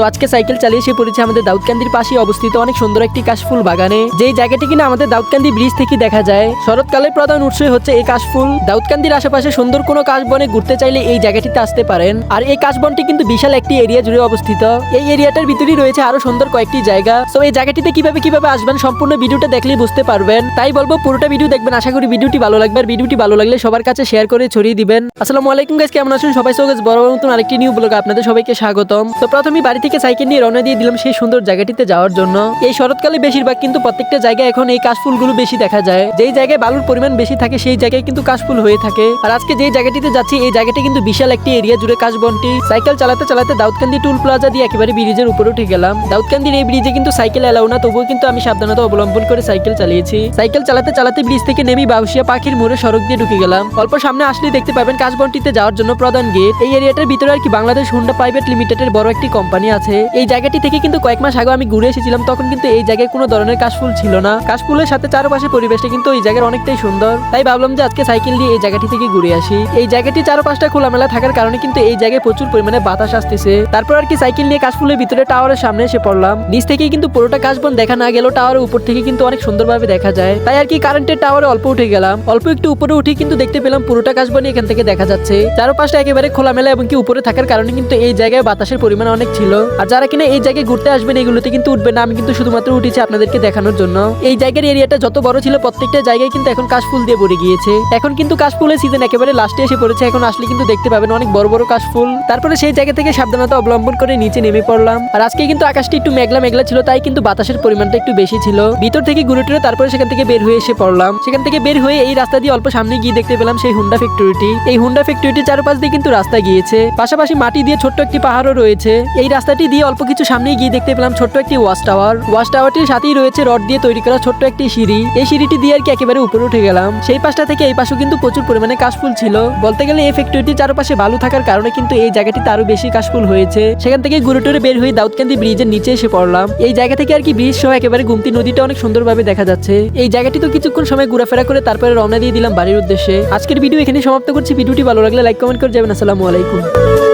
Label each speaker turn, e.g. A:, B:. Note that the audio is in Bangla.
A: তো আজকে সাইকেল চালিয়ে এসে পড়েছে আমাদের দাউদকান্দির পাশে অবস্থিত অনেক সুন্দর একটি কাশফুল বাগানে, যেই জায়গাটি কিনা আমাদের দাউদকান্দি ব্রিজ থেকে দেখা যায়। শরৎকালের প্রধান উৎসই হচ্ছে এই কাশফুল। দাউদকান্দির আশেপাশে সুন্দর কোনো কাশবনে ঘুরতে চাইলে এই জায়গাটিতে আসতে পারেন। আর এই কাশবনটি কিন্তু বিশাল একটি এরিয়া জুড়ে অবস্থিত। এই এরিয়াটার ভিতরেই রয়েছে আরো সুন্দর কয়েকটি জায়গা। তো এই জায়গাটিতে কিভাবে আসবেন সম্পূর্ণ ভিডিওটা দেখলেই বুঝতে পারবেন। তাই বলবো পুরোটা ভিডিও দেখবেন, আশা করি ভিডিওটি ভালো লাগবে। আর ভিডিওটি ভালো লাগলে সবার কাছে শেয়ার করে ছড়িয়ে দিবেন। আসসালামু আলাইকুম গাইস, কেমন আছেন সবাই? সো গাইস, বড় নতুন আরেকটি নিউ ব্লগে আপনাদের সবাইকে স্বাগতম। তো প্রথমেই বাড়ি থেকে সাইকেল নিয়ে রওনা দিয়ে দিলাম সেই সুন্দর জায়গাটিতে যাওয়ার জন্য। এই শরৎকালে বেশিরভাগ কিন্তু প্রত্যেকটা জায়গায় এখন এই কাশফুলগুলো বেশি দেখা যায়। যেই জায়গায় বালুর পরিমাণ বেশি থাকে সেই জায়গায় কিন্তু কাশফুল হয়ে থাকে। আর আজকে যেই জায়গাটিতে যাচ্ছি এই জায়গাটি কিন্তু বিশাল একটি এরিয়া জুড়ে কাশবনটি। সাইকেল চালাতে চালাতে দাউদকান্দি টুল প্লাজা দিয়ে একেবারে ব্রিজের উপরে উঠে গেলাম। দাউদকান্দির এই ব্রিজে কিন্তু সাইকেল এলাও না, তবুও কিন্তু আমি সাবধানতা অবলম্বন করে সাইকেল চালিয়েছি। সাইকেল চালাতে চালাতে ব্রিজ থেকে নেমে বাউশিয়া পাখির মোড়ে সড়ক দিয়ে ঢুকে গেলাম। অল্প সামনে আসলে দেখতে পাবেন কাশবনটিতে যাওয়ার জন্য প্রধান গেট। এই এরিয়াটার ভিতরে আর কি বাংলাদেশ হুন্ডা প্রাইভেট লিমিটেডের বড় একটি কোম্পানি আছে। এই জায়গাটি থেকে কিন্তু কয়েক মাস আগে আমি ঘুরে এসেছিলাম, তখন কিন্তু এই জায়গায় কোনো ধরনের কাশফুল ছিল না। কাশফুলের সাথে চারপাশে পরিবেশটা কিন্তু এই জায়গার অনেকটাই সুন্দর। তাই ভাবলাম যে আজকে সাইকেল দিয়ে এই জায়গাটি থেকে ঘুরে আসি। এই জায়গাটি চারপাশটা খোলামেলা থাকার কারণে কিন্তু এই জায়গায় প্রচুর পরিমাণে বাতাস আসতেছে। তারপর আর কি সাইকেল নিয়ে কাশফুলের ভিতরে টাওয়ারের সামনে এসে পড়লাম। নিচ থেকেই কিন্তু পুরোটা কাশবন দেখা না গেলেও টাওয়ারের উপর থেকে কিন্তু অনেক সুন্দরভাবে দেখা যায়। তাই আর কি কারেন্টের টাওয়ারে অল্প উঠে গেলাম। অল্প একটু উপরে উঠে কিন্তু দেখতে পেলাম পুরোটা কাশবনই এখান থেকে দেখা যাচ্ছে। চারপাশটা একেবারে খোলামেলা এবং কি উপরে থাকার কারণে কিন্তু এই জায়গায় বাতাসের পরিমাণ অনেক ছিল। আর যারা কিনা এই জায়গায় ঘুরতে আসবেন এগুলোতে কিন্তু উঠবেন না, আমি কিন্তু শুধুমাত্র উঠেছি আপনাদেরকে দেখানোর জন্য। এই জায়গার এরিয়াটা যত বড় ছিল প্রত্যেকটা জায়গায় কিন্তু এখন কাশফুল দিয়ে ভরে গিয়েছে। এখন কিন্তু কাশফুলের সিজন একেবারে লাস্টে এসে পড়েছে। এখন আসলে কিন্তু দেখতে পাবেন অনেক বড় বড় কাশফুল। তারপরে সেই জায়গা থেকে সাবধানতা অবলম্বন করে নিচে নেমে পড়লাম। আর আজকে কিন্তু আকাশটা একটু মেঘলা মেঘলা ছিল, তাই কিন্তু বাতাসের পরিমাণটা একটু বেশি ছিল। ভিতর থেকে ঘুরে টুরে তারপরে সেখান থেকে বের হয়ে এসে পড়লাম। সেখান থেকে বের হয়ে এই রাস্তা দিয়ে অল্প সামনে গিয়ে দেখতে পেলাম সেই হুন্ডা ফ্যাক্টরিটি। এই হুন্ডা ফ্যাক্টরিটির চারপাশ দিয়ে কিন্তু রাস্তা গিয়েছে, পাশাপাশি মাটি দিয়ে ছোট্ট একটি পাহাড়ও রয়েছে। এই রাস্তাটি দিয়ে অল্প কিছু সামনে গিয়ে দেখতে পেলাম ছোট্ট একটি ওয়াচ টাওয়ার। ওয়াচ টাওয়ারটির সাথেই রয়েছে রড দিয়ে তৈরি করা ছোট্ট একটি সিঁড়ি। এই সিঁড়িটি দিয়ে আর কি একেবারে উপরে উঠে গেলাম। সেই পাশটা থেকে এই পাশেও কিন্তু প্রচুর পরিমাণে কাশফুল ছিল। বলতে গেলে এই ফ্যাক্টরিটির চারপাশে বালু থাকার কারণে কিন্তু এই জায়গাটিতে আরো বেশি কাশফুল হয়েছে। সেখান থেকে ঘুরে টুরে বের হয়ে দাউদকান্দি ব্রিজের নিচে এসে পড়লাম। এই জায়গা থেকে আর কি ব্রিজ সহ একেবারে গুমতি নদীটা অনেক সুন্দরভাবে দেখা যাচ্ছে। এই জায়গাটি তো কিছুক্ষণ সময় ঘোরাফেরা করে তারপরে রওনা দিয়ে দিলাম বাড়ির উদ্দেশ্যে। আজকের ভিডিও এখানে সমাপ্ত করছি। ভিডিওটি ভালো লাগলে লাইক কমেন্ট করে যাবেন। আসসালামু আলাইকুম।